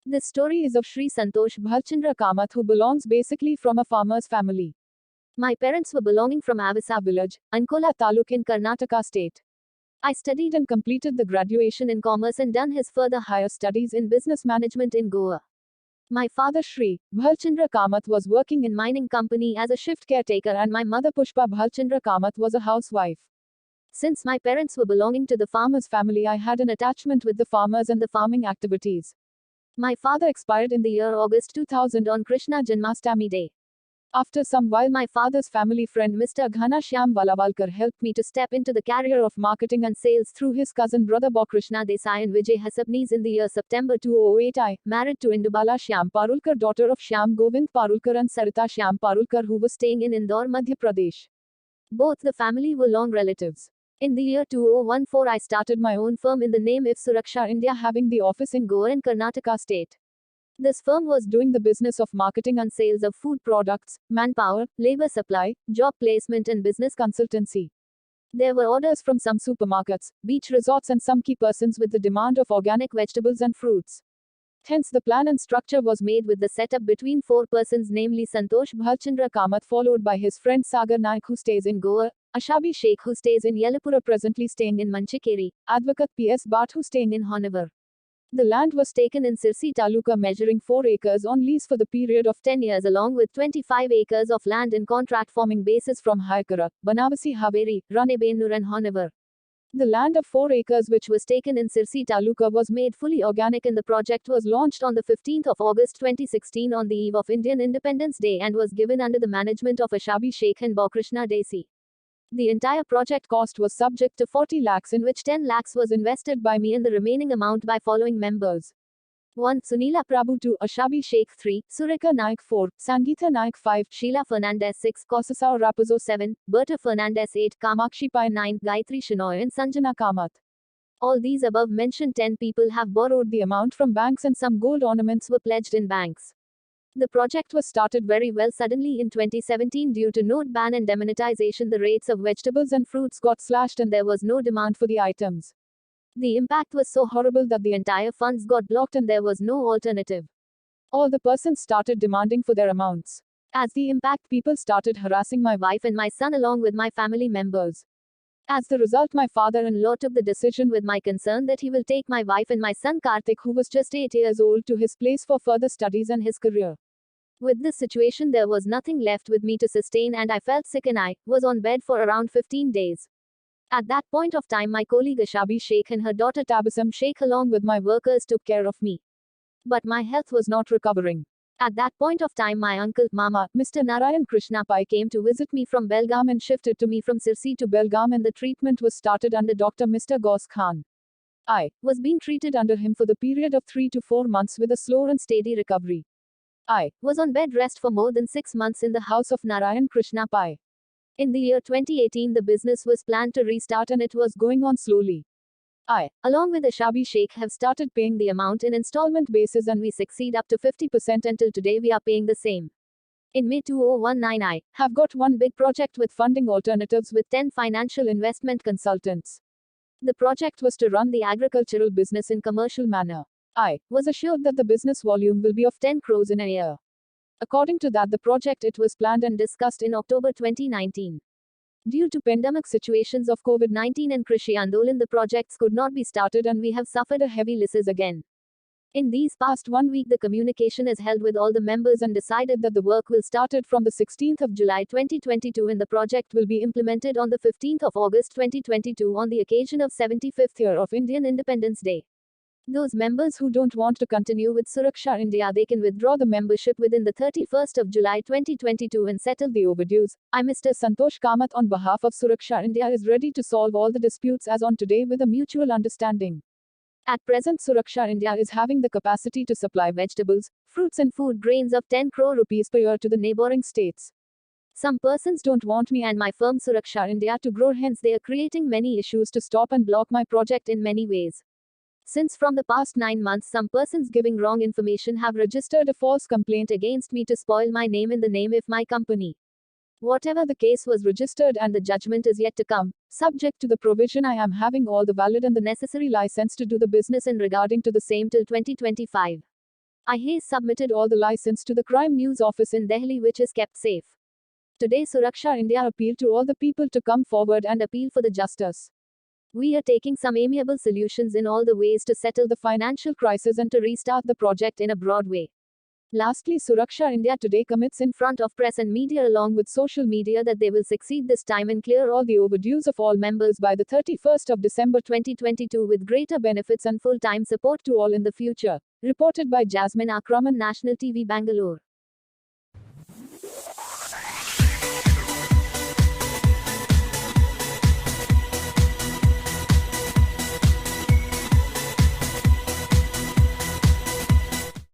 This story is of Sri Santosh Bhalchandra Kamath, who belongs basically from a farmer's family. My parents were belonging from Avisa village, Ankola Taluk in Karnataka state. I studied and completed the graduation in commerce and done his further higher studies in business management in Goa. My father Sri Bhalchandra Kamath was working in mining company as a shift caretaker and my mother Pushpa Bhalchandra Kamath was a housewife. Since my parents were belonging to the farmer's family, I had an attachment with the farmers and the farming activities. My father expired in the year August 2000 on Krishna Janmashtami Day. After some while, my father's family friend Mr. Ghanashyam Valavalkar helped me to step into the career of marketing and sales through his cousin brother Krishna Desai and Vijay Hasapnis. In the year September 2008, I married to Indubala Shyam Parulkar, daughter of Shyam Govind Parulkar and Sarita Shyam Parulkar, who was staying in Indore, Madhya Pradesh. Both the family were long relatives. In the year 2014, I started my own firm in the name IF Suraksha India, having the office in Goa and Karnataka state. This firm was doing the business of marketing and sales of food products, manpower, labor supply, job placement and business consultancy. There were orders from some supermarkets, beach resorts and some key persons with the demand of organic vegetables and fruits. Hence the plan and structure was made with the setup between four persons, namely Santosh Bhalchandra Kamath, followed by his friend Sagar Naik, who stays in Goa, Ashabi Sheikh, who stays in Yelapura, presently staying in Manchikeri, Advocate P.S. Bhatt, who staying in Honavar. The land was taken in Sirsi Taluka, measuring 4 acres on lease for the period of 10 years, along with 25 acres of land in contract forming basis from Hyakara, Banavasi Haveri, Ranebennur and Honavar. The land of 4 acres which was taken in Sirsi Taluka was made fully organic, and the project was launched on the 15th of August 2016 on the eve of Indian Independence Day and was given under the management of Ashabi Sheikh and Krishna Desai. The entire project cost was subject to 40 lakhs, in which 10 lakhs was invested by me and the remaining amount by following members. 1. Sunila Prabhu 2, Ashabi Sheikh 3, Sureka Naik 4, Sangeeta Naik 5, Sheila Fernandez 6, Kosasao Raposo 7, Berta Fernandez 8, Kamakshi Pai 9, Gayatri Shenoy and Sanjana Kamath. All these above mentioned 10 people have borrowed the amount from banks and some gold ornaments were pledged in banks. The project was started very well. Suddenly in 2017, due to note ban and demonetization, the rates of vegetables and fruits got slashed and there was no demand for the items. The impact was so horrible that the entire funds got blocked and there was no alternative. All the persons started demanding for their amounts. As the impact, people started harassing my wife and my son along with my family members. As the result, my father-in-law took the decision with my concern that he will take my wife and my son Karthik, who was just 8 years old, to his place for further studies and his career. With this situation, there was nothing left with me to sustain and I felt sick and I was on bed for around 15 days. At that point of time, my colleague Ashabi Sheikh and her daughter Tabassum Sheikh along with my workers took care of me. But my health was not recovering. At that point of time, my uncle, Mama, Mr. Narayan Krishna Pai, came to visit me from Belgaum and shifted to me from Sirsi to Belgaum, and the treatment was started under Dr. Mr. Gauss Khan. I was being treated under him for the period of 3 to 4 months with a slow and steady recovery. I was on bed rest for more than 6 months in the house of Narayan Krishna Pai. In the year 2018, the business was planned to restart and it was going on slowly. I, along with Ashabi Sheikh, have started paying the amount in installment basis and we succeed up to 50% until today we are paying the same. In May 2019, I have got one big project with funding alternatives with 10 financial investment consultants. The project was to run the agricultural business in commercial manner. I was assured that the business volume will be of 10 crores in a year. According to that, the project it was planned and discussed in October 2019. Due to pandemic situations of COVID-19 and Krishi Andolan, the projects could not be started and we have suffered a heavy losses again. In these past 1 week, the communication is held with all the members and decided that the work will started from the 16th of July 2022 and the project will be implemented on the 15th of August 2022 on the occasion of 75th year of Indian Independence Day. Those members who don't want to continue with Suraksha India, they can withdraw the membership within the 31st of July 2022 and settle the overdues. I, Mr. Santosh Kamath, on behalf of Suraksha India, is ready to solve all the disputes as on today with a mutual understanding. At present, Suraksha India is having the capacity to supply vegetables, fruits and food grains of 10 crore rupees per year to the neighboring states. Some persons don't want me and my firm Suraksha India to grow, hence they are creating many issues to stop and block my project in many ways. Since from the past 9 months, some persons giving wrong information have registered a false complaint against me to spoil my name in the name of my company. Whatever the case was registered and the judgment is yet to come. Subject to the provision, I am having all the valid and the necessary license to do the business in regarding to the same till 2025. I submitted all the license to the Crime News office in Delhi, which is kept safe. Today, Suraksha India appealed to all the people to come forward and appeal for the justice. We are taking some amiable solutions in all the ways to settle the financial crisis and to restart the project in a broad way. Lastly, Suraksha India today commits in front of press and media along with social media that they will succeed this time and clear all the overdues of all members by the 31st of December 2022 with greater benefits and full-time support to all in the future. Reported by Jasmine Akraman, National TV, Bangalore.